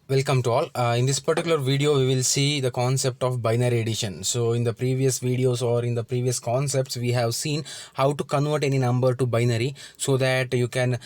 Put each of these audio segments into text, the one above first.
Welcome to all. In this particular video, we will see the concept of binary addition. So in the previous videos or in the previous concepts, we have seen how to convert any number to binary so that you can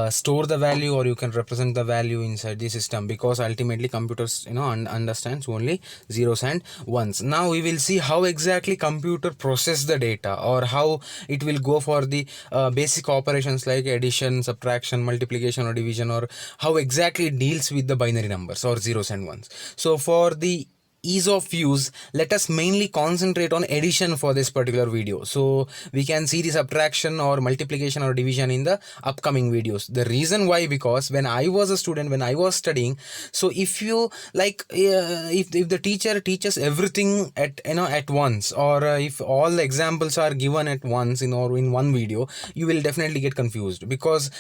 store the value or you can represent the value inside the system, because ultimately computers understands only zeros and ones. Now we will see how exactly computer process the data, or how it will go for the basic operations like addition, subtraction, multiplication or division, or how exactly it deals with the binary numbers or zeros and ones. So for the ease of use, let us mainly concentrate on addition for this particular video, so we can see the subtraction or multiplication or division in the upcoming videos. The reason why, because when I was a student, when I was studying, so if you if the teacher teaches everything at once, or if all the examples are given at once in one video, you will definitely get confused, because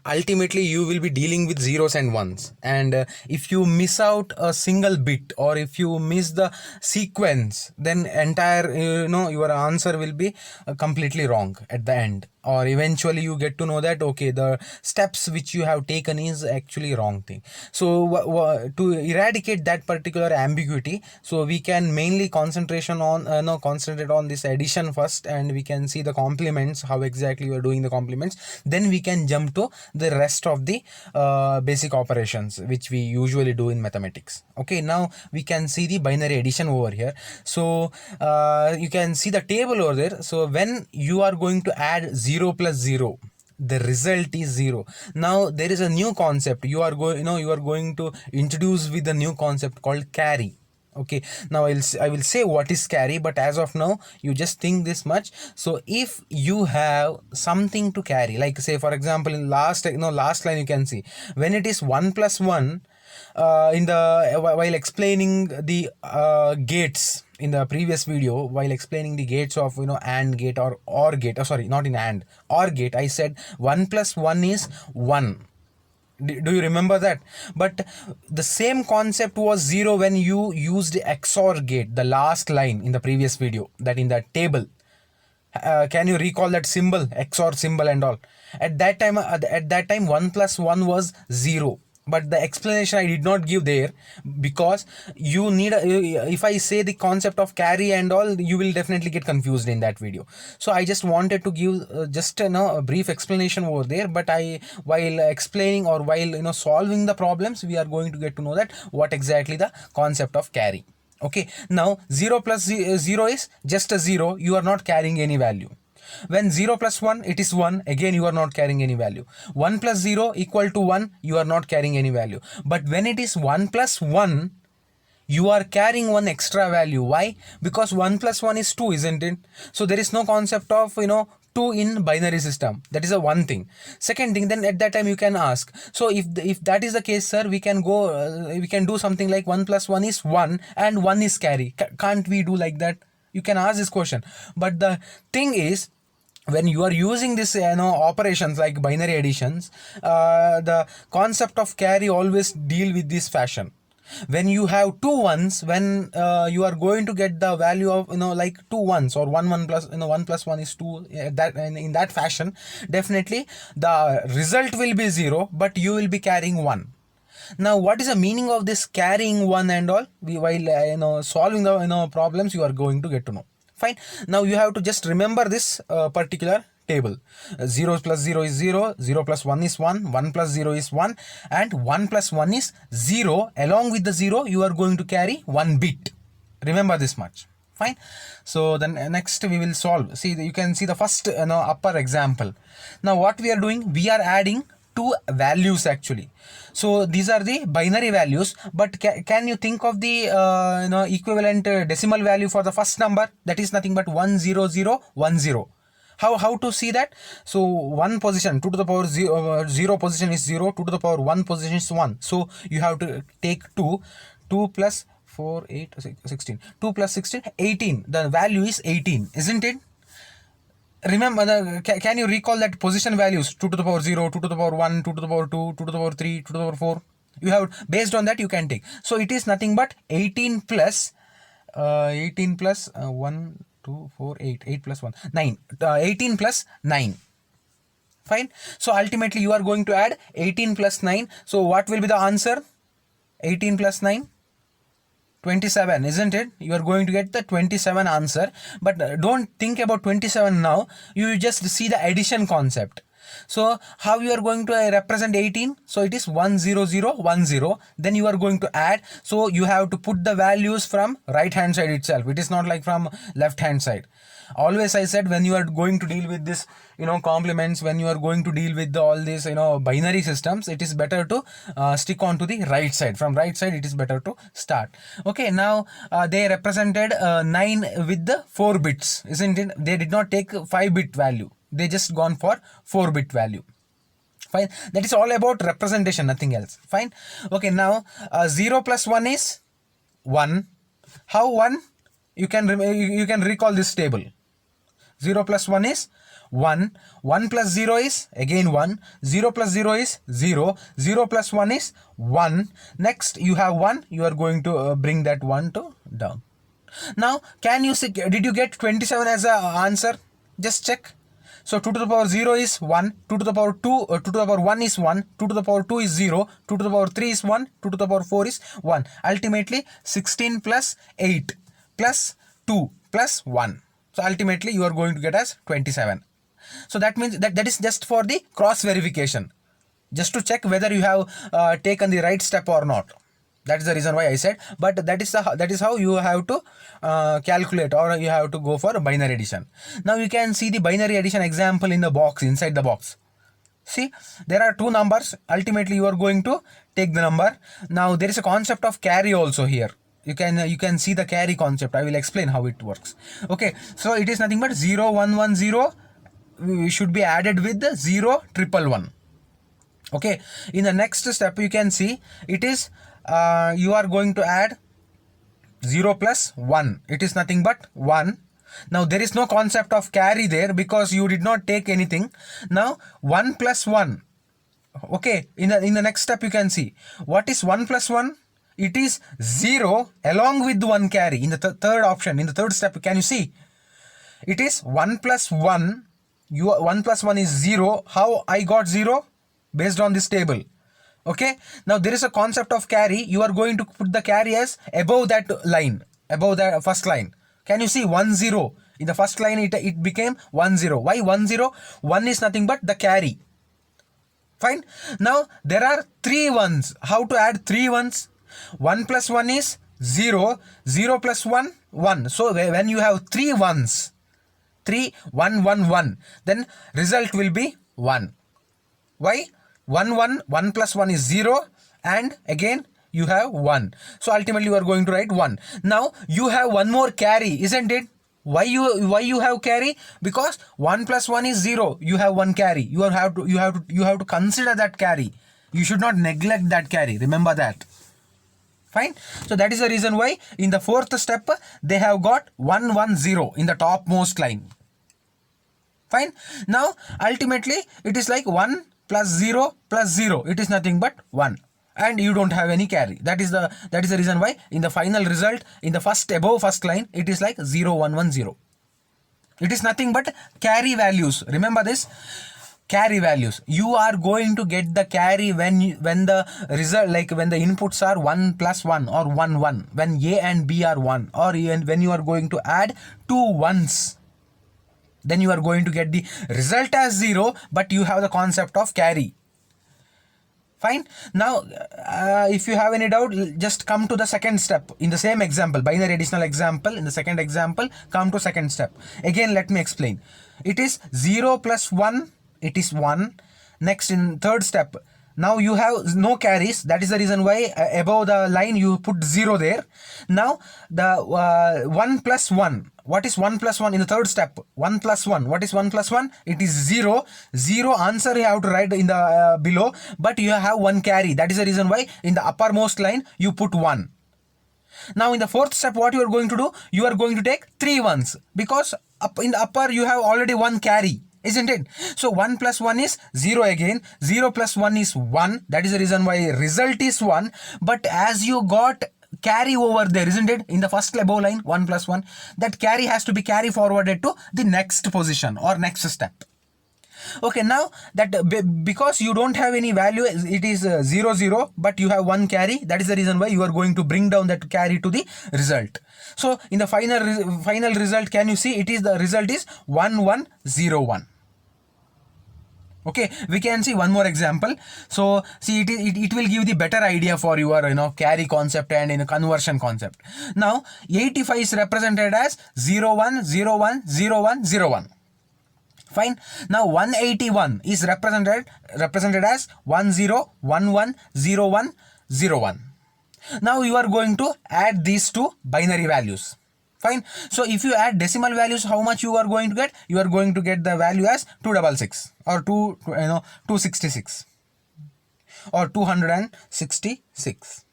ultimately you will be dealing with zeros and ones, and if you miss out a single bit, or if you miss the sequence, then entire your answer will be completely wrong at the end, or eventually you get to know that okay, the steps which you have taken is actually wrong thing. So to eradicate that particular ambiguity, so we can mainly concentrate on this addition first, and we can see the complements, how exactly you are doing the complements. Then we can jump to the rest of the basic operations which we usually do in mathematics. Okay, now we can see the binary addition over here. So you can see the table over there. So when you are going to add 0 plus 0, the result is 0. Now there is a new concept you are going to introduce with the new concept called carry. Okay, now I will say what is carry, but as of now you just think this much. So if you have something to carry, like say for example in last line, you can see when it is 1 plus 1, in the while explaining the gates in the previous video, while explaining the gates of AND gate or gate, sorry, not in AND, or gate, I said 1 plus 1 is 1. Do you remember that? But the same concept was 0 when you used XOR gate, the last line in the previous video, that in that table. Can you recall that symbol, XOR symbol and all? At that time 1 plus 1 was 0, but the explanation I did not give there, because you need if I say the concept of carry and all, you will definitely get confused in that video. So I just wanted to give just a brief explanation over there, but while explaining or while solving the problems, we are going to get to know that what exactly the concept of carry. Okay, now 0 plus 0 is just a 0, you are not carrying any value. When 0 plus 1, it is 1, again you are not carrying any value. 1 plus 0 equal to 1, you are not carrying any value. But when it is 1 plus 1, you are carrying one extra value. Why? Because 1 plus 1 is 2, isn't it? So there is no concept of 2 in binary system. That is a one thing. Second thing, then at that time you can ask, so if that is the case, sir, we can do something like 1 plus 1 is 1 and 1 is carry. Can't we do like that? You can ask this question. But the thing is, when you are using this operations like binary additions, the concept of carry always deal with this fashion. When you have two ones, when you are going to get the value of like two ones, or 1 plus 1 plus 1 is 2, that in that fashion, definitely the result will be 0, but you will be carrying 1. Now what is the meaning of this carrying 1 and all? While solving the problems, you are going to get to know. Fine. Now you have to just remember this particular table. 0 plus 0 is 0, 0 plus 1 is 1, 1 plus 0 is 1, and 1 plus 1 is 0. Along with the 0, you are going to carry 1 bit. Remember this much. Fine. So then next we will solve. See, you can see the first upper example. Now what we are doing, we are adding two values actually. So these are the binary values, but can you think of the equivalent decimal value for the first number? That is nothing but 10010. How to see that? So 1 position, 2 to the power 0 position is 0, 2 to the power 1 position is 1. So you have to take 2 plus 4, 8, 16. 2 plus 16, 18. The value is 18, isn't it? Remember, can you recall that position values? 2 to the power 0, 2 to the power 1, 2 to the power 2, 2 to the power 3, 2 to the power 4. You have, based on that you can take. So it is nothing but 18 plus 1, 2, 4, 8. 8 plus 1, 9. 18 plus 9. Fine. So ultimately you are going to add 18 plus 9. So what will be the answer? 18 plus 9, 27, isn't it? You are going to get the 27 answer. But don't think about 27 now. You just see the addition concept. So how you are going to represent 18? So it is 10010. Then you are going to add. So you have to put the values from right hand side itself. It is not like from left hand side. Always I said, when you are going to deal with this, complements, when you are going to deal with all these, binary systems, it is better to stick on to the right side. From right side, it is better to start. Okay, now they represented 9 with the 4 bits, isn't it? They did not take 5-bit value. They just gone for 4-bit value. Fine. That is all about representation, nothing else. Fine. Okay, now 0 plus 1 is 1. How 1? You can recall this table. 0 plus 1 is 1. 1 plus 0 is again 1. 0 plus 0 is 0. 0 plus 1 is 1. Next you have 1. You are going to bring that 1 to down. Now can you see, did you get 27 as an answer? Just check. So 2 to the power 0 is 1, 2 to the power 2, 2 to the power 1 is 1, 2 to the power 2 is 0, 2 to the power 3 is 1, 2 to the power 4 is 1. Ultimately 16 plus 8 plus 2 plus 1. So ultimately you are going to get as 27. So that means that is just for the cross verification. Just to check whether you have taken the right step or not. That is the reason why I said, but that is how you have to calculate, or you have to go for binary addition. Now you can see the binary addition example in the box, inside the box. See, there are 2 numbers. Ultimately you are going to take the number. Now there is a concept of carry also here. You can see the carry concept. I will explain how it works. Okay, so it is nothing but 0 1 1 0 should be added with the 0 1 1. Okay, in the next step you can see it is you are going to add 0 plus 1. It is nothing but 1. Now there is no concept of carry there because you did not take anything. Now 1 plus 1. Okay, in the next step you can see what is 1 plus 1. It is 0 along with 1 carry. In the third option, in the third step, can you see? It is 1 plus 1. 1 plus 1 is 0. How I got 0? Based on this table. Okay, now there is a concept of carry. You are going to put the carry as above that line, above the first line. Can you see 1 0? In the first line it became 1 0. Why 1 0? 1 is nothing but the carry. Fine. Now there are 3 ones. How to add 3 ones? 1 plus 1 is 0. 0 plus 1, 1. So when you have 3 ones, 3 1 1 1, then result will be 1. Why? 1 1 1 plus 1 is 0, and again you have 1. So ultimately you are going to write 1. Now you have one more carry, isn't it? Why you have carry? Because 1 plus 1 is 0. You have 1 carry. You have to consider that carry. You should not neglect that carry. Remember that. Fine. So that is the reason why in the fourth step they have got 1 1 0 in the topmost line. Fine. Now ultimately it is like 1 plus 0 plus 0. It is nothing but 1, and you don't have any carry. That is the reason why in the final result, in the above first line, it is like 0 1 1 0. It is nothing but carry values. Remember this. Carry values. You are going to get the carry when the result, like when the inputs are 1 plus 1 or 1 1, when A and B are 1, or even when you are going to add 2 ones. Then you are going to get the result as 0, but you have the concept of carry. Fine. Now if you have any doubt, just come to the second step in the same example, binary additional example. In the second example, come to second step. Again let me explain. It is 0 plus 1, it is 1. Next, in third step, now you have no carries. That is the reason why above the line you put 0 there. Now the 1 plus 1. What is 1 plus 1 in the third step? 1 plus 1. What is 1 plus 1? It is 0. 0 answer you have to write in the below, but you have 1 carry. That is the reason why in the uppermost line you put 1. Now in the fourth step, what you are going to do? You are going to take 3 ones, because in the upper you have already 1 carry, isn't it? So 1 plus 1 is 0 again. 0 plus 1 is 1. That is the reason why result is 1. But as you got carry over there, isn't it? In the first above line, 1 plus 1, that carry has to be carry forwarded to the next position or next step. Okay, now that because you don't have any value, it is 0 0, but you have one carry. That is the reason why you are going to bring down that carry to the result. So in the final result, can you see it is the result is 1101. Okay, we can see one more example. So see, it will give the better idea for your carry concept and conversion concept. Now 85 is represented as 01010101. Fine. Now 181 is represented as 10110101. Now you are going to add these two binary values. Fine. So if you add decimal values, how much you are going to get? You are going to get the value as 266 or 266 or 266.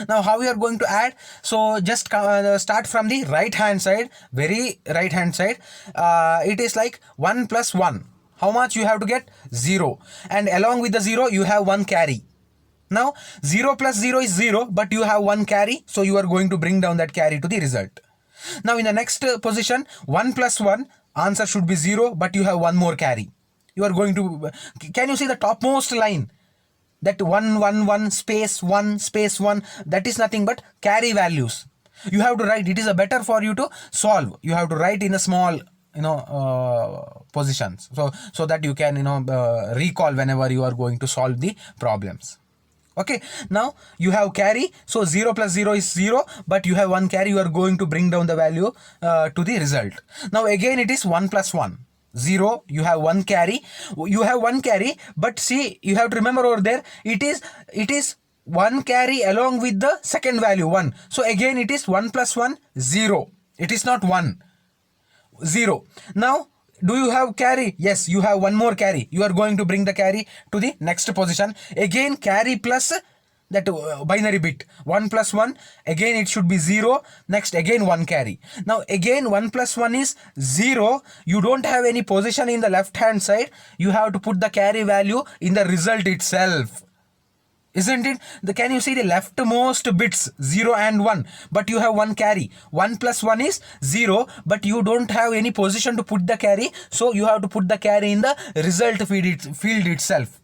Now how we are going to add? So just start from the right hand side, very right hand side. It is like 1 plus 1. How much you have to get? 0. And along with the 0 you have one carry. Now 0 plus 0 is 0, but you have one carry, so you are going to bring down that carry to the result. Now in the next position, 1 plus 1, answer should be 0, but you have one more carry. You are going to, can you see the topmost line? That 111 space 1 space 1, that is nothing but carry values. You have to write, it is a better for you to solve. You have to write in a small positions, so that you can recall whenever you are going to solve the problems. Okay, now you have carry, so 0 plus 0 is 0, but you have one carry, you are going to bring down the value to the result. Now again it is 1 plus 1, 0, you have one carry, but see, you have to remember over there, it is one carry along with the second value 1. So again it is 1 plus 1, 0, it is not 1, 0. Now do you have carry? Yes, you have one more carry. You are going to bring the carry to the next position. Again carry plus that binary bit. 1 plus 1. Again it should be 0. Next again one carry. Now again 1 plus 1 is 0. You don't have any position in the left hand side. You have to put the carry value in the result itself. Isn't it? Can you see the leftmost bits 0 and 1, but you have one carry. 1 plus 1 is 0, but you don't have any position to put the carry, so you have to put the carry in the result field itself.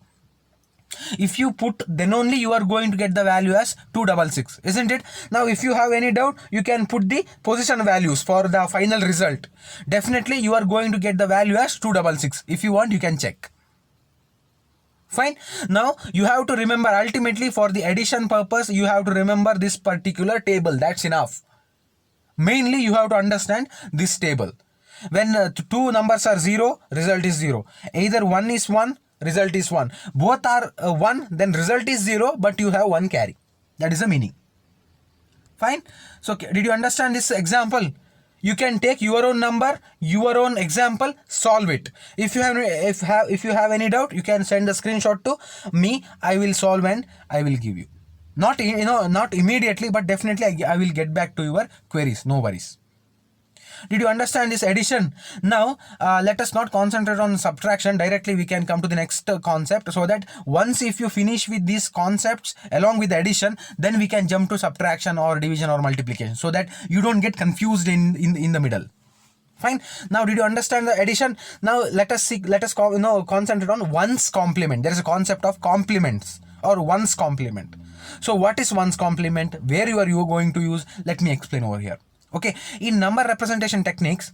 If you put, then only you are going to get the value as 266, isn't it? Now if you have any doubt, you can put the position values for the final result. Definitely you are going to get the value as 266. If you want, you can check. Fine. Now you have to remember, ultimately for the addition purpose, you have to remember this particular table. That's enough. Mainly you have to understand this table. When two numbers are 0, result is 0. Either 1 is 1, result is 1. Both are 1, then result is 0, but you have one carry. That is the meaning. Fine. So did you understand this example? You can take your own number, your own example, solve it. If you have any doubt, you can send the screenshot to me. I will solve and I will give you. Not immediately, but definitely I will get back to your queries. No worries. Did you understand this addition? Now let us not concentrate on subtraction. Directly we can come to the next concept, so that once if you finish with these concepts along with the addition, then we can jump to subtraction or division or multiplication, so that you don't get confused in the middle. Fine. Now did you understand the addition? Now let us concentrate on ones complement. There is a concept of complements or ones complement. So what is ones complement? Where you are going to use? Let me explain over here. Okay, in number representation techniques,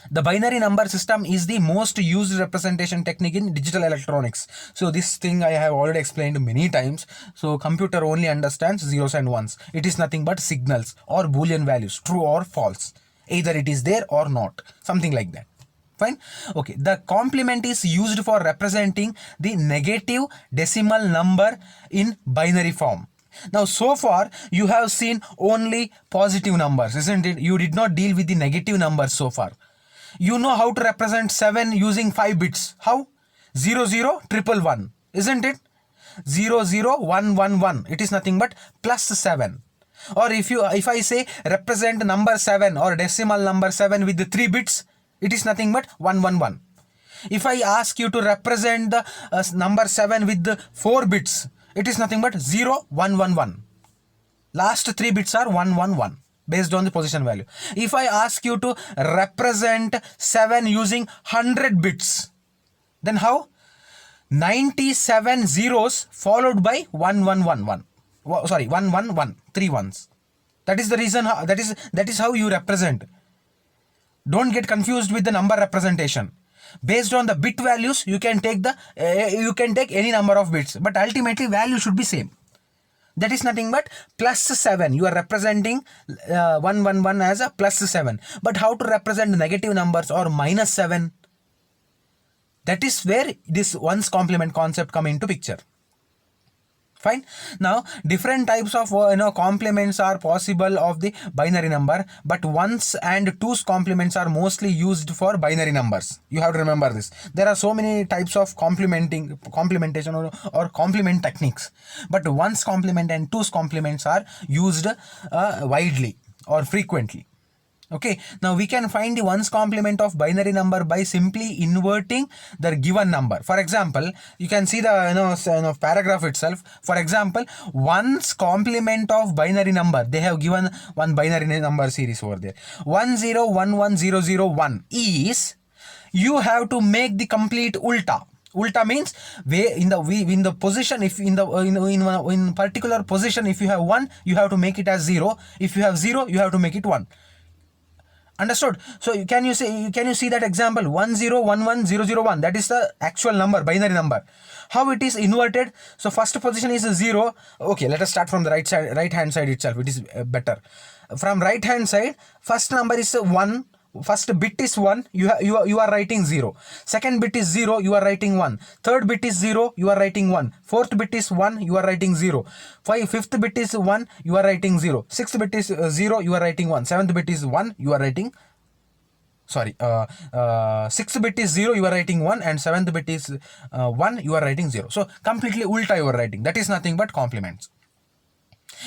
the binary number system is the most used representation technique in digital electronics. So this thing I have already explained many times. So computer only understands zeros and ones. It is nothing but signals or boolean values, true or false. Either it is there or not, something like that. Fine. Okay, the complement is used for representing the negative decimal number in binary form. Now so far you have seen only positive numbers, isn't it? You did not deal with the negative numbers so far. You know how to represent 7 using 5 bits. How? 0 0 1 1, isn't it? 0 0 1 1 1. It is nothing but plus 7. Or if I say represent number 7 or decimal number 7 with the 3 bits, it is nothing but 1 1 1. If I ask you to represent the number 7 with the 4 bits, it is nothing but 0 1 1 1. Last 3 bits are 1 1 1 based on the position value. If I ask you to represent 7 using 100 bits, Then how? 97 zeros followed by 1111. Sorry, 111, 3 ones. That is the reason. That is how you represent. Don't get confused with the number representation. Based on the bit values, you can take any number of bits, but ultimately value should be same. That is nothing but +7. You are representing 111 as a +7. But how to represent negative numbers or -7? That is where this ones complement concept come into picture. Fine. Now different types of complements are possible of the binary number, but ones and twos complements are mostly used for binary numbers. You have to remember this. There are so many types of complementation or complement techniques, but ones complement and twos complements are used widely or frequently. Okay, now we can find the ones complement of binary number by simply inverting the given number. For example, you can see the paragraph itself. For example, ones complement of binary number, they have given one binary number series over there. 1011001 is, you have to make the complete ulta. Ulta means in the position, if in particular position, if you have 1, you have to make it as 0. If you have 0, you have to make it 1. Understood? So can you see that example 1011001? That is the actual number, binary number. How it is inverted? So first position is 0. Okay, let us start from the right hand side itself. It is better. From right hand side, first number is 1. First bit is 1, you are writing 0. Second bit is 0, you are writing 1. Third bit is 0, you are writing 1. Fourth bit is 1, you are writing 0. Fifth bit is 1, you are writing 0. Sixth bit is 0, you are writing 1. Seventh bit is 1, you are writing, sorry, sixth bit is 0, you are writing 1, and seventh bit is 1, you are writing 0. So completely ulta you are writing. That is nothing but complements.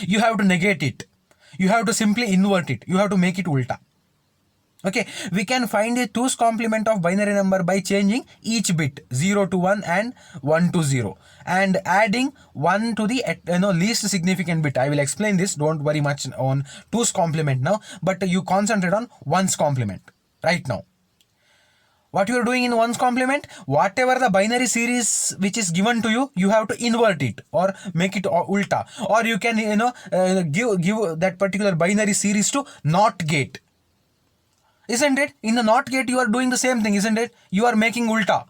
You have to negate it. You have to simply invert it. You have to make it ulta. Okay, we can find the twos complement of binary number by changing each bit 0 to 1 and 1 to 0 and adding 1 to the least significant bit. I will explain this. Don't worry much on twos complement now, but you concentrate on ones complement right now. What you are doing in ones complement, whatever the binary series which is given to you, you have to invert it or make it ulta, or you can give that particular binary series to NOT gate. Isn't it? In the NOT gate, you are doing the same thing, isn't it? You are making ulta.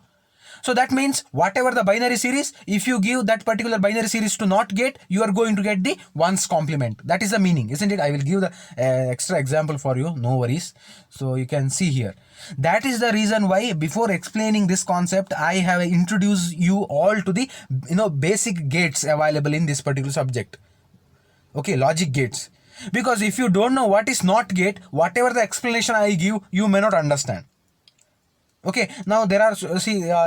So that means whatever the binary series, if you give that particular binary series to NOT gate, you are going to get the ones complement. That is the meaning, isn't it? I will give the extra example for you, no worries. So you can see here. That is the reason why before explaining this concept, I have introduced you all to the basic gates available in this particular subject. Okay, logic gates. Because if you don't know what is NOT gate, whatever the explanation I give, you may not understand. Okay, now there are,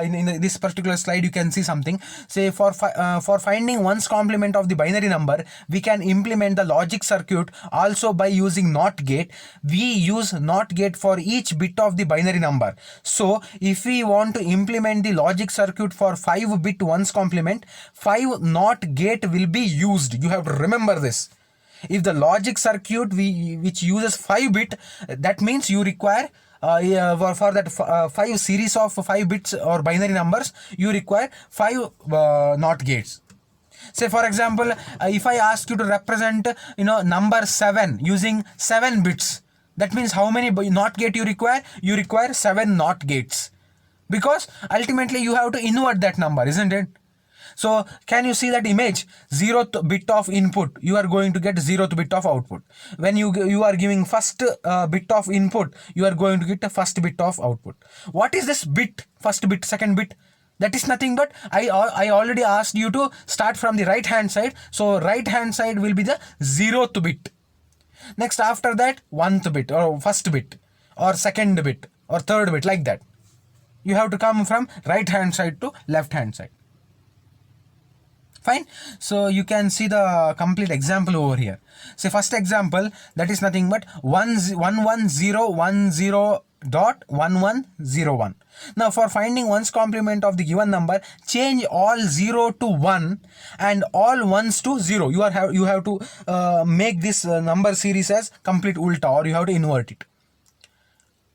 in this particular slide you can see something. Say for finding ones complement of the binary number, we can implement the logic circuit also by using NOT gate. We use NOT gate for each bit of the binary number. So if we want to implement the logic circuit for 5-bit ones complement, 5 NOT gate will be used. You have to remember this. If the logic circuit which uses 5-bit, that means you require for that 5 series of 5 bits or binary numbers, you require 5 NOT gates. Say for example, if I ask you to represent number 7 using 7 bits, that means how many NOT gate you require? You require 7 NOT gates, because ultimately you have to invert that number, isn't it? So can you see that image? 0th bit of input, you are going to get 0th bit of output. When you are giving first bit of input, you are going to get the first bit of output. What is this bit? First bit, second bit? That is nothing but I already asked you to start from the right hand side. So right hand side will be the 0th bit. Next after that 1th bit or first bit or second bit or third bit, like that. You have to come from right hand side to left hand side. Fine. So you can see the complete example over here. Say first example, that is nothing but 11010.1101. Now for finding ones complement of the given number, change all 0 to 1 and all ones to 0. You have to make this number series as complete ulta, or you have to invert it.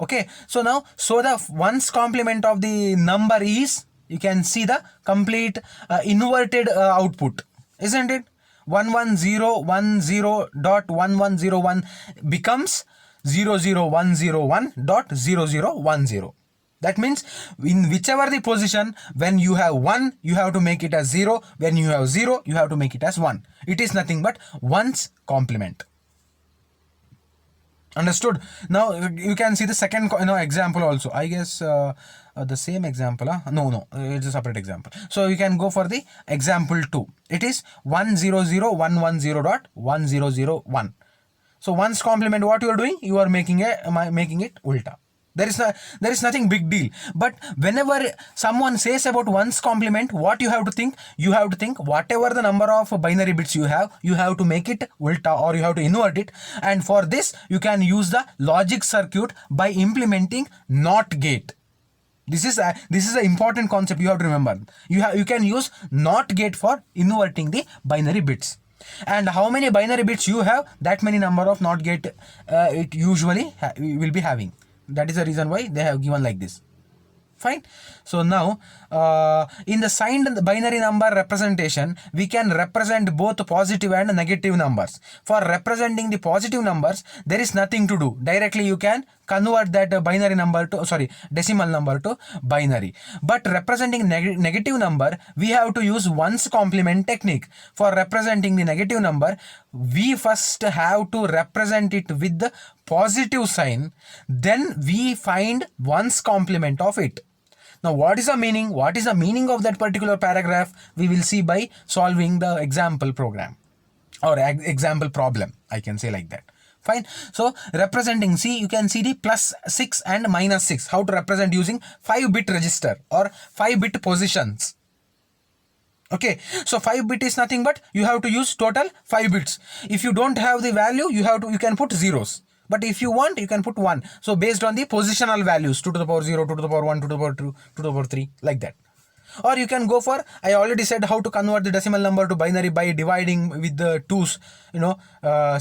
Okay. So now, the ones complement of the number is you can see the complete inverted output, isn't it? 11010.1101 becomes 00101.0010. That means in whichever the position, when you have 1, you have to make it as 0. When you have 0, you have to make it as 1. It is nothing but 1's complement. Understood? Now you can see the second example also. I guess the same example. No, it's a separate example. So you can go for the example 2. It is 100.110.1001. So 1's complement, what you are doing? You are making it ulta. There is nothing big deal. But whenever someone says about 1's complement, what you have to think? You have to think whatever the number of binary bits you have to make it ulta, or you have to invert it. And for this, you can use the logic circuit by implementing NOT gate. This is an important concept you have to remember. You can use NOT gate for inverting the binary bits. And how many binary bits you have, that many number of NOT gate it usually will be having. That is the reason why they have given like this. Fine. So now in the signed binary number representation, we can represent both positive and negative numbers. For representing the positive numbers, there is nothing to do. Directly you can convert that binary number to decimal number to binary. But representing negative number, we have to use 1's complement technique. For representing the negative number, we first have to represent it with the positive sign, then we find 1's complement of it. Now what is the meaning? What is the meaning of that particular paragraph? We will see by solving the example program or example problem, I can say like that. Fine. So representing, see, you can see the +6 and -6. How to represent using 5-bit register or 5-bit positions. Okay, so 5-bit is nothing but you have to use total 5 bits. If you don't have the value, you can put zeros. But if you want, you can put 1. So based on the positional values, 2 to the power 0, 2 to the power 1, 2 to the power 2, 2 to the power 3, like that. Or you can go for, I already said how to convert the decimal number to binary by dividing with the 2's,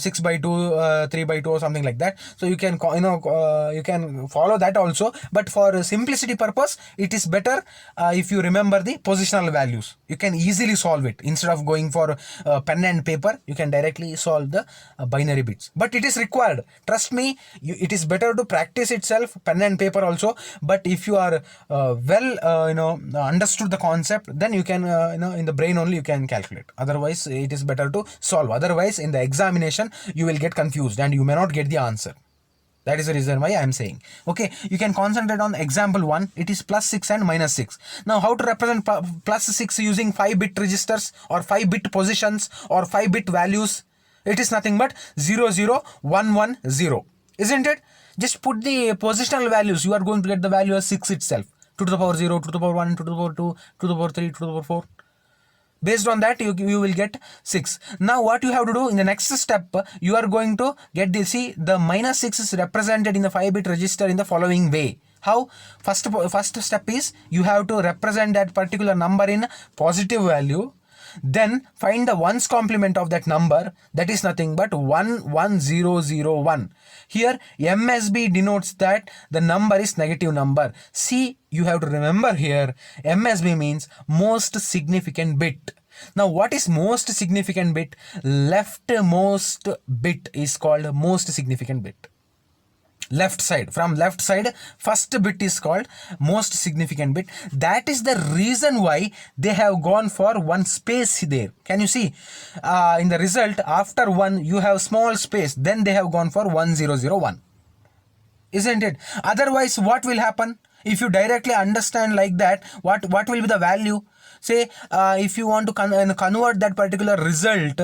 6 by 2, 3 by 2 or something like that. So you can, you can follow that also. But for simplicity purpose, it is better if you remember the positional values. You can easily solve it. Instead of going for pen and paper, you can directly solve the binary bits. But it is required. Trust me, it is better to practice itself, pen and paper also. But if you are understood the concept, then you can in the brain only you can calculate. Otherwise it is better to solve. Otherwise in the examination you will get confused and you may not get the answer. That is the reason why I am saying. Okay, you can concentrate on example 1. It is +6 and -6. Now how to represent +6 using 5-bit registers or 5-bit positions or 5-bit values? It is nothing but 00110, isn't it? Just put the positional values. You are going to get the value as 6 itself. 2 to the power 0, 2 to the power 1, 2 to the power 2, 2 to the power 3, 2 to the power 4. Based on that, you will get 6. Now what you have to do in the next step, you are going to get the -6 is represented in the 5-bit register in the following way. How? First step is you have to represent that particular number in positive value. Then find the 1's complement of that number. That is nothing but 11001. Here MSB denotes that the number is negative number. See, you have to remember here MSB means most significant bit. Now what is most significant bit? Leftmost bit is called most significant bit. Left side, from left side, first bit is called most significant bit. That is the reason why they have gone for one space there. Can you see in the result, after 1 you have small space, then they have gone for 1001, isn't it? Otherwise what will happen? If you directly understand like that, what will be the value? Say if you want to convert that particular result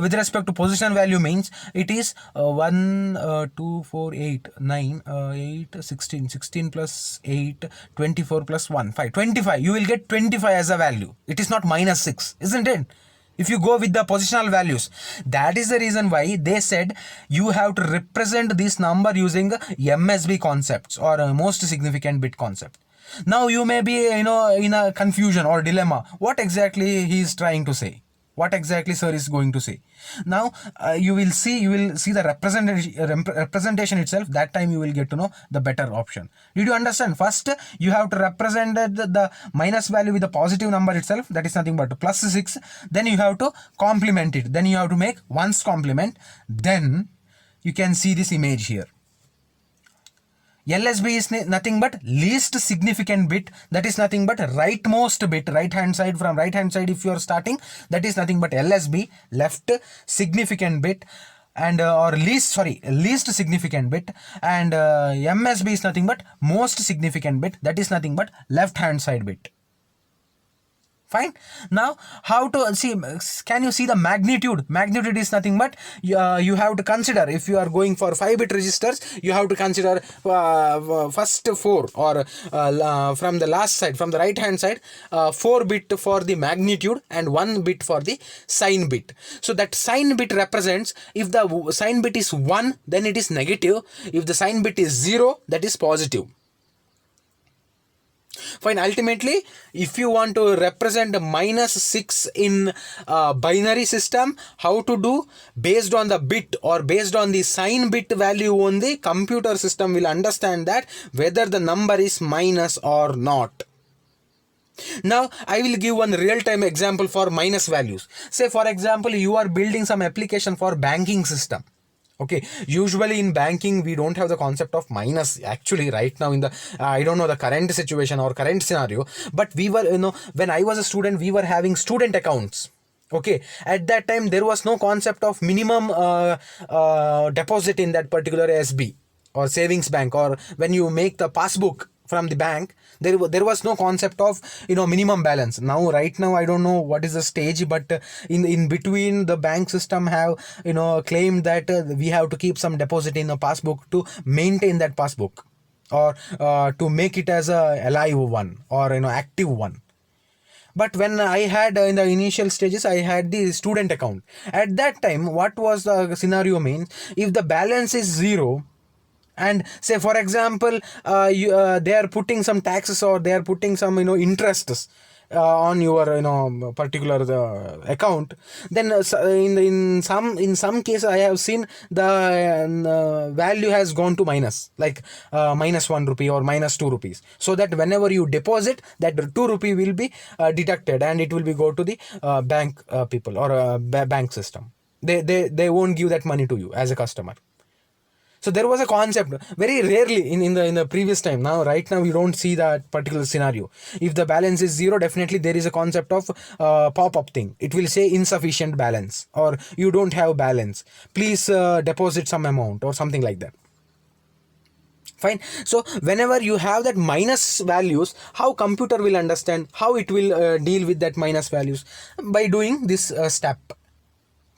with respect to position value, means it is 1 2 4 8 9 8 16 16 plus 8 24 plus 1 5 25. You will get 25 as a value. It is not -6, isn't it? If you go with the positional values, that is the reason why they said you have to represent this number using MSB concepts or most significant bit concept. Now you may be in a confusion or dilemma. What exactly he is trying to say? what exactly sir is going to say. Now you will see the representation itself. That time you will get to know the better option. Did you understand? First you have to represent the minus value with the positive number itself, that is nothing but plus 6. Then you have to complement it, then you have to make ones complement. Then you can see this image here. LSB is nothing but least significant bit, that is nothing but rightmost bit, right hand side, from right hand side if you are starting, that is nothing but LSB, left significant bit, and or least significant bit, and MSB is nothing but most significant bit, that is nothing but left hand side bit. Fine. Now how to see, can you see the magnitude? Magnitude is nothing but you have to consider, if you are going for 5-bit registers, you have to consider first 4, or from the last side, from the right hand side, 4 bit for the magnitude and 1 bit for the sign bit. So that sign bit represents, if the sign bit is 1, then it is negative. If the sign bit is 0, that is positive. Fine. Ultimately, if you want to represent -6 in binary system, how to do? Based on the bit or based on the sign bit value only, computer system will understand that whether the number is minus or not. Now I will give one real-time example for minus values. Say for example, you are building some application for banking system. Okay, usually in banking we don't have the concept of minus. Actually right now in the I don't know the current situation or current scenario, but we were, when I was a student, we were having student accounts. Okay, at that time there was no concept of minimum deposit in that particular SB or savings bank, or when you make the passbook from the bank, there was no concept of minimum balance. Now right now I don't know what is the stage, but in between the bank system have claimed that we have to keep some deposit in a passbook to maintain that passbook, or to make it as a alive one, or active one. But when I had in the initial stages, I had the student account. At that time, what was the scenario means, if the balance is 0, and say for example they are putting some taxes, or they are putting some interests on your particular account, then in some cases I have seen the value has gone to minus, like -1 rupee or -2 rupees, so that whenever you deposit, that 2 rupee will be deducted, and it will be go to the bank people, or bank system. They won't give that money to you as a customer. So there was a concept very rarely in the previous time. Now right now you don't see that particular scenario. If the balance is 0, definitely there is a concept of pop-up thing. It will say insufficient balance, or you don't have balance, please deposit some amount, or something like that. Fine. So whenever you have that minus values, how computer will understand, how it will deal with that minus values? By doing this step.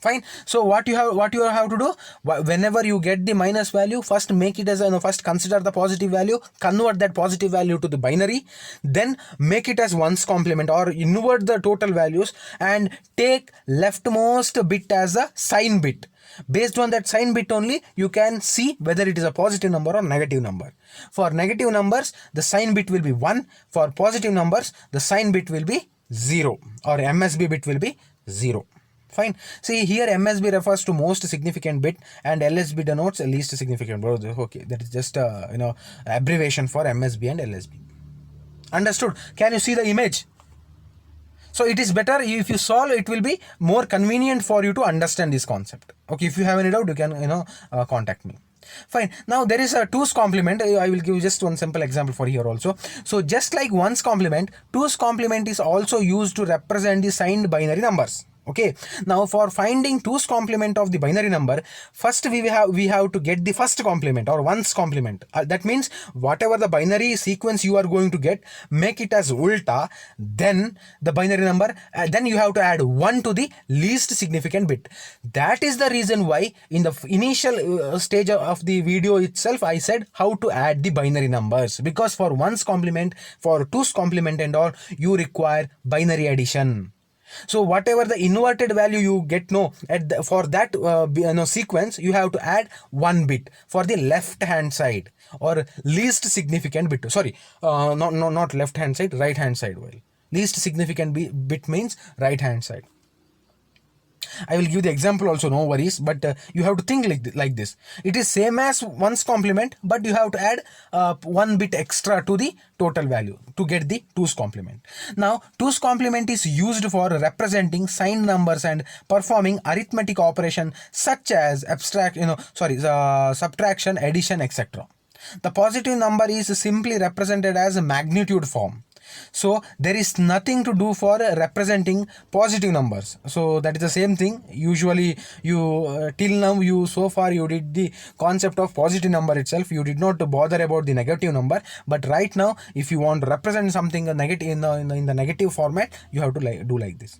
Fine. So what you have to do, whenever you get the minus value, first make it as first consider the positive value, convert that positive value to the binary, then make it as ones complement, or invert the total values, and take leftmost bit as a sign bit. Based on that sign bit only, you can see whether it is a positive number or negative number. For negative numbers, the sign bit will be 1. For positive numbers, the sign bit will be 0, or MSB bit will be 0. Fine. See here, MSB refers to most significant bit, and LSB denotes least significant. Okay, that is just abbreviation for MSB and LSB. Understood? Can you see the image? So it is better if you solve. It will be more convenient for you to understand this concept. Okay, if you have any doubt, you can contact me. Fine. Now there is a 2's complement. I will give just one simple example for here also. So just like 1's complement, 2's complement is also used to represent the signed binary numbers. Okay, now for finding 2's complement of the binary number, first we have to get the first complement, or 1's complement. That means whatever the binary sequence you are going to get, make it as ulta, then the binary number, then you have to add 1 to the least significant bit. That is the reason why in the initial stage of the video itself I said how to add the binary numbers, because for 1's complement, for 2's complement and all, you require binary addition. So whatever the inverted value you get for that sequence, you have to add 1 bit for the left hand side, or least significant bit. Sorry, not left hand side, right hand side. Well, least significant bit means right hand side. I will give the example also, no worries, but you have to think like this. It is same as 1's complement, but you have to add 1 bit extra to the total value to get the 2's complement. Now 2's complement is used for representing signed numbers and performing arithmetic operation such as subtraction, addition, etc. The positive number is simply represented as a magnitude form. So there is nothing to do for representing positive numbers. So that is the same thing. Usually you till now you so far you did the concept of positive number itself. You did not bother about the negative number. But right now, if you want to represent something negative in the negative format, you have to do like this.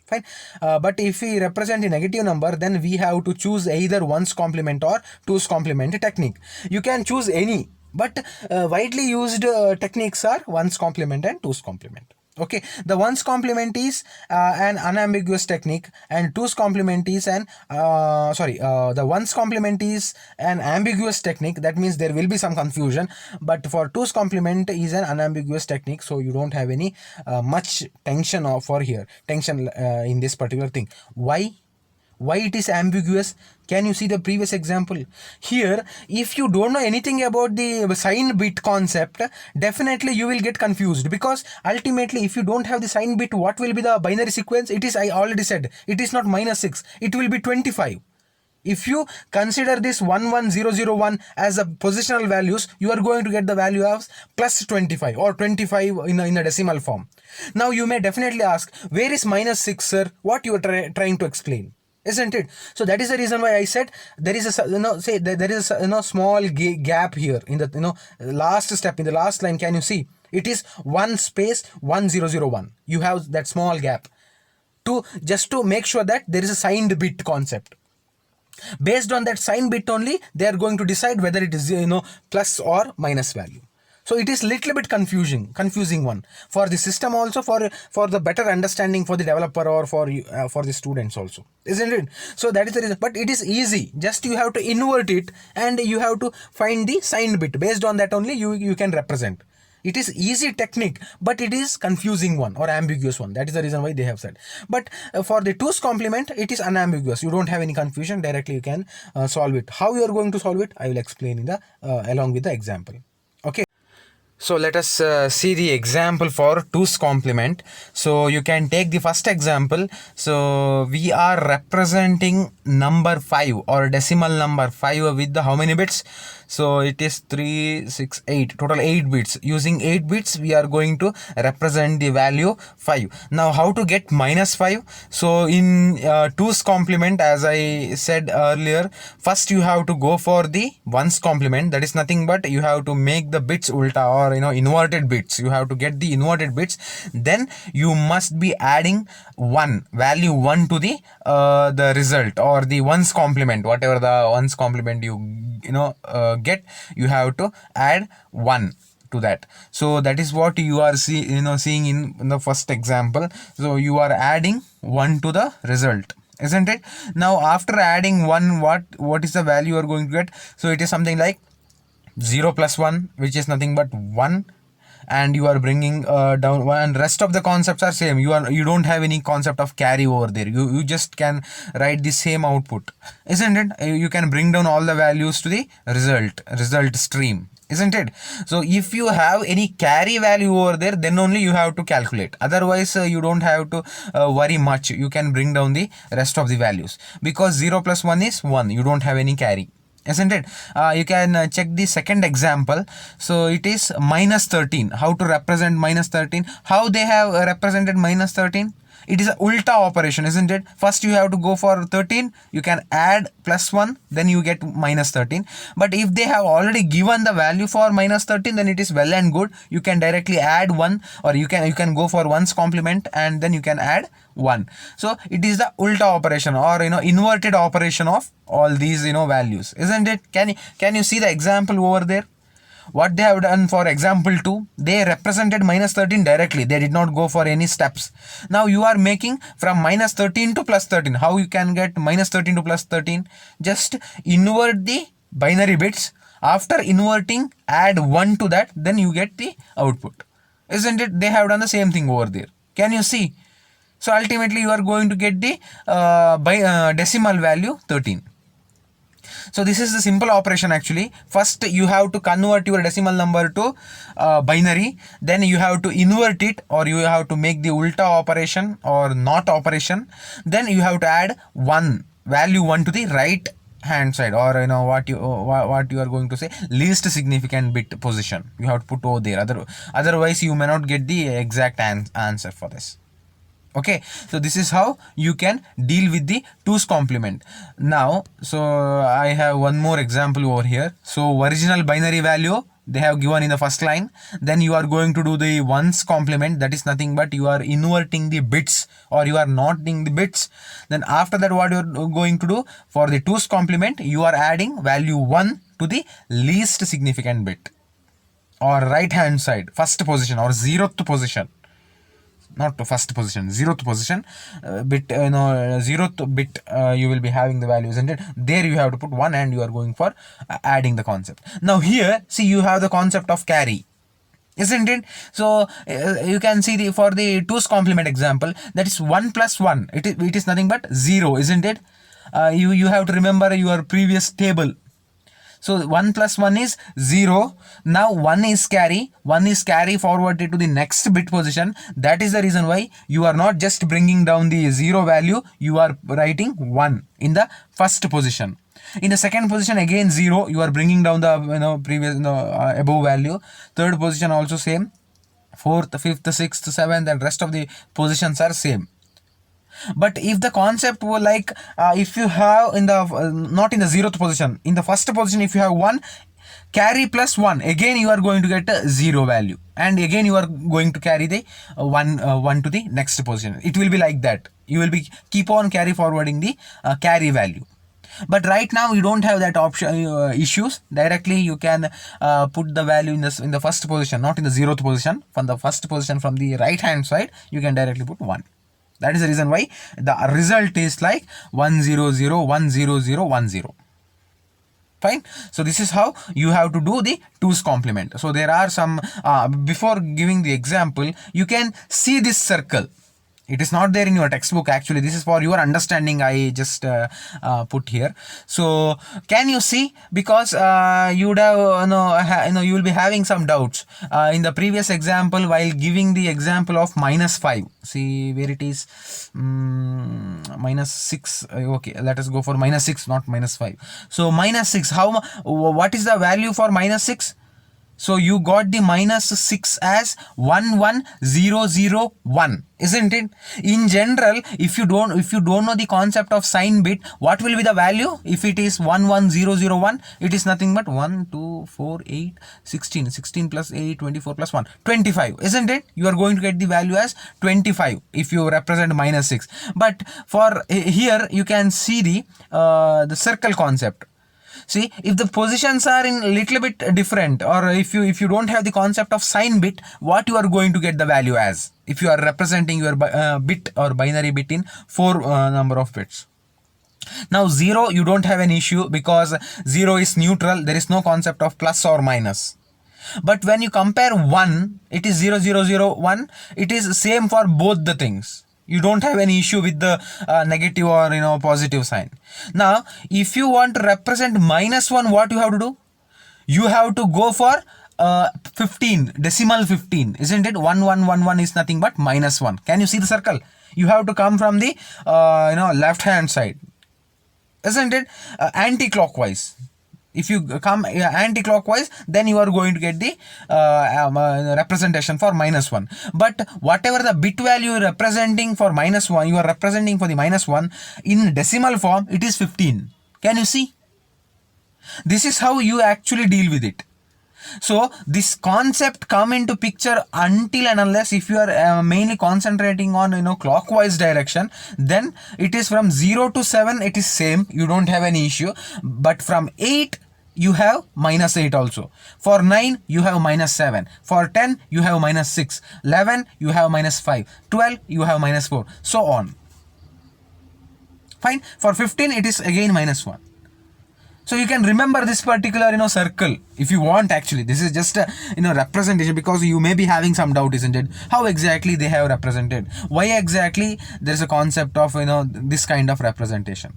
Fine. But if we represent a negative number, then we have to choose either 1's complement or 2's complement technique. You can choose any, but widely used techniques are 1's complement and 2's complement. Okay, the 1's complement is an unambiguous technique, and 2's complement is the 1's complement is an ambiguous technique. That means there will be some confusion, but for 2's complement is an unambiguous technique, so you don't have any much tension in this particular thing. Why it is ambiguous? Can you see the previous example? Here, if you don't know anything about the sign bit concept, definitely you will get confused, because ultimately if you don't have the sign bit, what will be the binary sequence? It is, I already said, it is not -6, it will be 25. If you consider this 11001 as a positional values, you are going to get the value of +25 or 25 in a decimal form. Now you may definitely ask, where is -6, sir? What you are trying to explain? Isn't it? So that is the reason why I said there is a small gap here in the last step, in the last line. Can you see? It is 1 space 1001. You have that small gap just to make sure that there is a signed bit concept. Based on that signed bit only, they are going to decide whether it is plus or minus value. So it is little bit confusing one for the system, also for the better understanding for the developer or for the students also, isn't it? So that is the reason. But it is easy. Just you have to invert it and you have to find the signed bit. Based on that only you can represent. It is easy technique, but it is confusing one or ambiguous one. That is the reason why they have said. But for the 2's complement, it is unambiguous. You don't have any confusion. Directly you can solve it. How you are going to solve it, I will explain in the along with the example. Okay. So let us see the example for 2's complement. So you can take the first example. So we are representing number 5 or decimal number 5 with the how many bits? So it is 3, 6, 8, total 8 bits. Using 8 bits, we are going to represent the value 5. Now how to get -5? So in 2's complement, as I said earlier, first you have to go for the 1's complement. That is nothing but you have to make the bits ulta or inverted bits. You have to get the inverted bits. Then you must be adding value 1 to the result or the 1's complement. Whatever the 1's complement you get, you have to add 1 to that. So that is what you are seeing in the first example. So you are adding 1 to the result, isn't it? Now after adding 1, what is the value you are going to get? So it is something like 0 plus 1, which is nothing but 1, and you are bringing down 1, and rest of the concepts are same. You don't have any concept of carry over there. You just can write the same output, isn't it? You can bring down all the values to the result stream, isn't it? So if you have any carry value over there, then only you have to calculate. Otherwise you don't have to worry much. You can bring down the rest of the values, because 0 plus 1 is 1. You don't have any carry, isn't it? You can check the second example. So it is -13. How to represent -13? How they have represented -13? It is a ulta operation, isn't it? First you have to go for 13, you can add +1, then you get -13. But if they have already given the value for -13, then it is well and good. You can directly add 1, or you can go for 1's complement and then you can add 1. So it is the ulta operation or inverted operation of all these values, isn't it? Can you see the example over there? What they have done for example 2, they represented -13 directly. They did not go for any steps. Now you are making from -13 to +13. How you can get -13 to +13? Just invert the binary bits. After inverting, add 1 to that, then you get the output, isn't it? They have done the same thing over there. Can you see? So ultimately you are going to get the decimal value 13. So this is the simple operation actually. First you have to convert your decimal number to binary, then you have to invert it, or you have to make the ulta operation or not operation, then you have to add value 1 to the right hand side, or what you are going to say, least significant bit position. You have to put over there, otherwise you may not get the exact answer for this. Okay, so this is how you can deal with the 2's complement. Now, so I have one more example over here. So original binary value they have given in the first line, then you are going to do the 1's complement, that is nothing but you are inverting the bits, or you are noting the bits. Then after that, what you are going to do for the 2's complement, you are adding value 1 to the least significant bit, or right hand side first position, or 0th position, not to first position, 0th position, bit, 0th bit, you will be having the value, isn't it? There you have to put 1, and you are going for adding the concept. Now here, see, you have the concept of carry, isn't it? So you can see for the 2's complement example, that is 1 plus 1, it is nothing but 0, isn't it? You have to remember your previous table. So 1 plus 1 is 0. Now 1 is carry forwarded to the next bit position. That is the reason why you are not just bringing down the 0 value, you are writing 1 in the first position. In the second position, again 0, you are bringing down the previous above value. Third position also same. Fourth, fifth, sixth, seventh, and rest of the positions are same. But if the concept were like, if you have in the not in the 0th position, in the first position, if you have 1, carry plus 1, again you are going to get a 0 value, and again you are going to carry the 1 to the next position. It will be like that. You will be keep on carry forwarding the carry value. But right now you don't have that option issues. Directly you can put the value in the first position, not in the 0th position. From the first position, from the right hand side, you can directly put 1. That is the reason why the result is like 1 0 0 1 0 0 1 0. Fine. So this is how you have to do the 2's complement. So there are some before giving the example, you can see this circle. It is not there in your textbook actually. This is for your understanding. I just put here. So can you see? Because you would have you will be having some doubts in the previous example while giving the example of -5. See where it is, -6. Okay, let us go for -6, not -5. So -6. What is the value for -6? So you got the -6 as 11001, isn't it? In general, if you don't know the concept of sign bit, what will be the value? If it is 11001, it is nothing but 1 2 4 8 16 16 plus 8 24 plus 1 25, isn't it? You are going to get the value as 25 if you represent -6. But for here you can see the circle concept. See, if the positions are in a little bit different, or if you don't have the concept of sign bit, what you are going to get the value as, if you are representing your bit or binary bit in 4 number of bits. Now 0, you don't have an issue because 0 is neutral. There is no concept of plus or minus. But when you compare 1, it is 0 0 0 1. It is same for both the things. You don't have any issue with the negative or positive sign. Now if you want to represent -1, what you have to do? You have to go for 15, decimal 15, isn't it? 1111 is nothing but -1. Can you see the circle? You have to come from the left hand side, isn't it? Anti-clockwise. If you come anti-clockwise, then you are going to get the representation for -1. But whatever the bit value you are representing for -1, you are representing for the -1 in decimal form, it is 15. Can you see? This is how you actually deal with it. So this concept come into picture until and unless if you are mainly concentrating on clockwise direction, then it is from 0 to 7 it is same, you don't have any issue. But from 8 you have -8 also. For 9 you have -7. For 10 you have -6. 11 you have -5. 12 you have -4. So on. Fine. For 15 it is again -1. So you can remember this particular circle if you want. Actually, this is just a representation, because you may be having some doubt, isn't it? How exactly they have represented? Why exactly there is a concept of this kind of representation,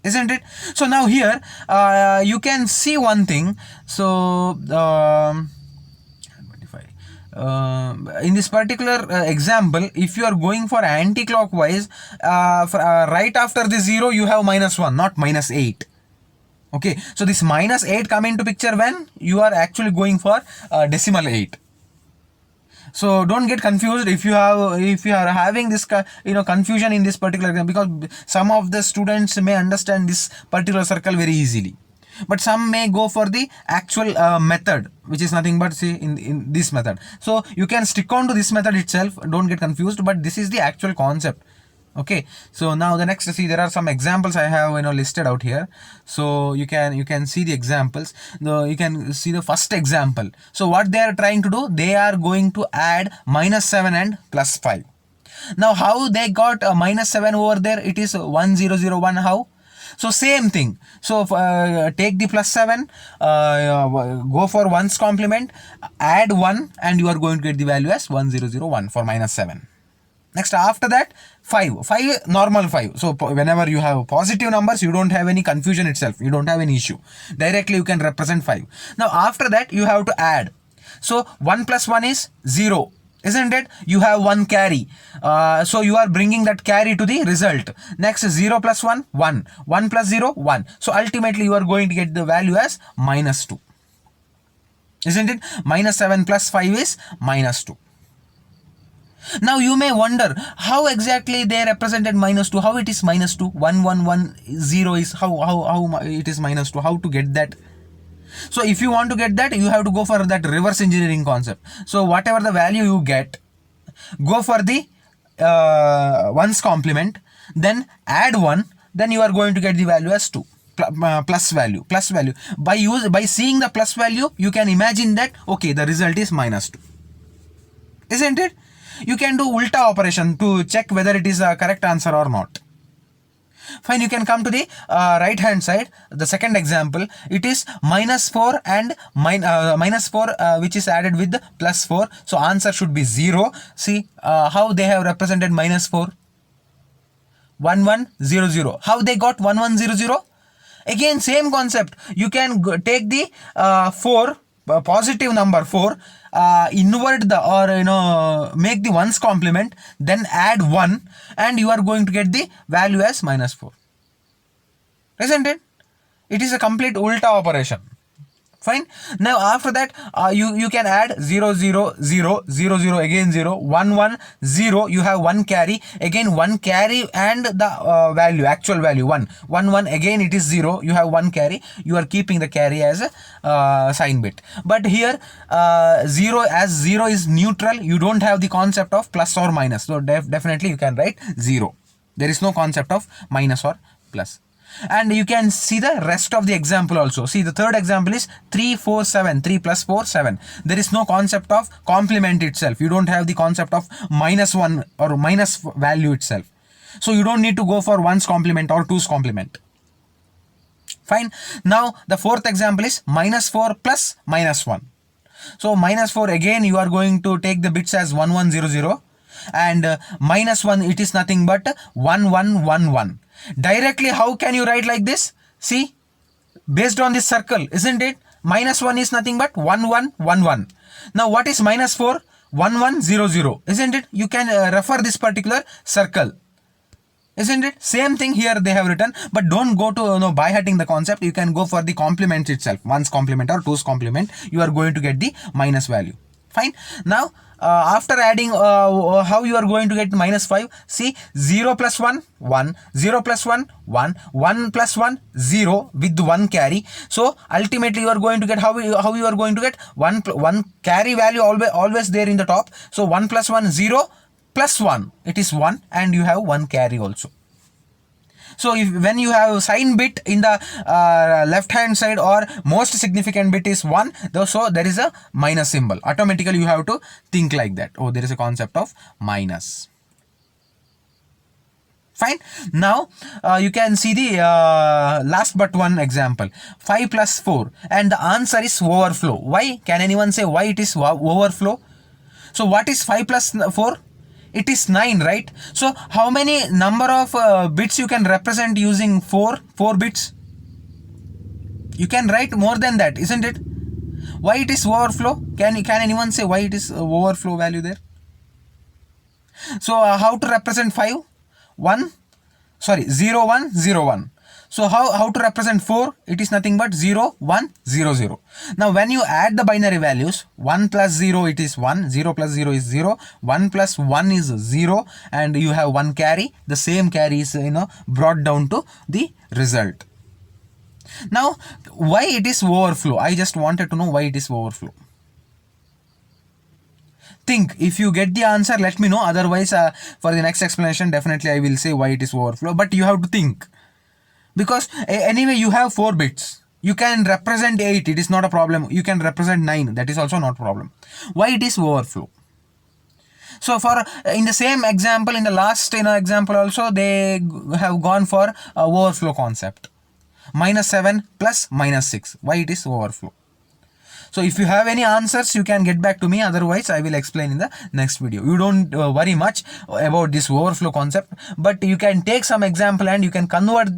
isn't it? So now here you can see one thing. So in this particular example, if you are going for anti-clockwise, right after the 0 you have -1, not -8. Okay, so this -8 come into picture when you are actually going for decimal 8. So don't get confused if you are having this confusion in this particular example, because some of the students may understand this particular circle very easily, but some may go for the actual method, which is nothing but, see, in this method. So you can stick on to this method itself, don't get confused, but this is the actual concept. Okay, so now the next, see, there are some examples I have listed out here. So you can see the examples. You can see the first example. So what they are trying to do, they are going to add -7 and +5. Now how they got a -7 over there? It is 1001. How? So same thing. So take the +7, go for 1's complement, add 1, and you are going to get the value as 1001 for -7. Next, after that, 5 normal 5. So whenever you have positive numbers, you don't have any confusion itself, you don't have any issue, directly you can represent 5. Now after that you have to add. So 1 plus 1 is 0, isn't it? You have 1 carry, so you are bringing that carry to the result. Next, 0 plus 1, 1, 1 plus 0, 1. So ultimately you are going to get the value as -2, isn't it? -7 plus 5 is -2. Now you may wonder how exactly they represented -2. How it is -2? 1 1 1 0 is how it is -2. How to get that? So if you want to get that, you have to go for that reverse engineering concept. So whatever the value you get, go for the 1's complement, then add 1, then you are going to get the value as 2. Plus value. By seeing the plus value, you can imagine that okay, the result is -2, isn't it? You can do ulta operation to check whether it is a correct answer or not. Fine, you can come to the right hand side. The second example, it is -4 and -4 which is added with the +4. So answer should be 0. See how they have represented -4. 1 1 0 0. How they got 1 1 0 0? Again same concept. You can take the 4, positive number 4, invert the, or make the 1's complement, then add 1, and you are going to get the value as -4, isn't it? It is a complete ulta operation. Fine. Now after that you can add 0 0 0 0 0, again 0, 1 1 0. You have 1 carry, again 1 carry, and the value, actual value 1 1 1, again it is 0. You have 1 carry, you are keeping the carry as a sign bit. But here 0, as 0 is neutral, you don't have the concept of plus or minus, so definitely you can write 0. There is no concept of minus or plus. And you can see the rest of the example also. See, the third example is 3 4 7. 3 plus 4 7. There is no concept of complement itself. You don't have the concept of -1 or minus value itself. So you don't need to go for 1's complement or 2's complement. Fine. Now the fourth example is -4 plus -1. So -4, again you are going to take the bits as 1 1 0 0, and -1, it is nothing but 1 1 1 1. Directly how can you write like this? See, based on this circle, isn't it? -1 is nothing but 1 1 1 1. Now what is -4? 1 1 0 0, isn't it? You can refer this particular circle, isn't it? Same thing here they have written, but don't go to by hearting the concept. You can go for the complement itself, 1's complement or 2's complement. You are going to get the minus value. Fine. Now after adding, how you are going to get -5? See, 0 plus 1 1, 0 plus 1 1, 1 plus 1 0 with 1 carry. So ultimately you are going to get how you are going to get 1 carry value always there in the top. So 1 plus 1 0 plus 1, it is 1, and you have 1 carry also. So when you have sign bit in the left hand side, or most significant bit is 1, so there is a minus symbol. Automatically you have to think like that. Oh, there is a concept of minus. Fine. Now you can see the last but one example, 5 plus 4, and the answer is overflow. Why? Can anyone say why it is overflow? So what is 5 plus 4? It is 9, right? So how many number of bits you can represent using 4 bits? You can write more than that, isn't it? Why it is overflow? Can anyone say why it is overflow value there? So how to represent 5? 0 1 0 1. So how to represent 4? It is nothing but 0 1 0 0. Now when you add the binary values, 1 plus 0 it is 1, 0 plus 0 is 0, 1 plus 1 is 0, and you have one carry. The same carry is brought down to the result. Now why it is overflow? I just wanted to know why it is overflow. Think. If you get the answer, let me know. Otherwise for the next explanation definitely I will say why it is overflow, but you have to think, because anyway you have 4 bits. You can represent 8, it is not a problem. You can represent 9, that is also not a problem. Why it is overflow? So for in the same example, in the last example also, they have gone for overflow concept. -7 plus -6. Why it is overflow? So if you have any answers, you can get back to me. Otherwise, I will explain in the next video. You don't worry much about this overflow concept, but you can take some example and you can convert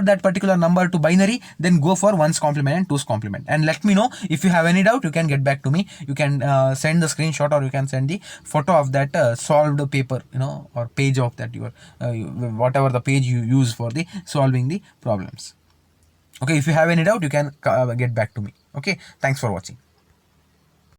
that particular number to binary. Then go for 1's complement and 2's complement. And let me know if you have any doubt. You can get back to me. You can send the screenshot, or you can send the photo of that solved paper, or page of that your whatever the page you use for the solving the problems. Okay, if you have any doubt, you can get back to me. Okay, thanks for watching.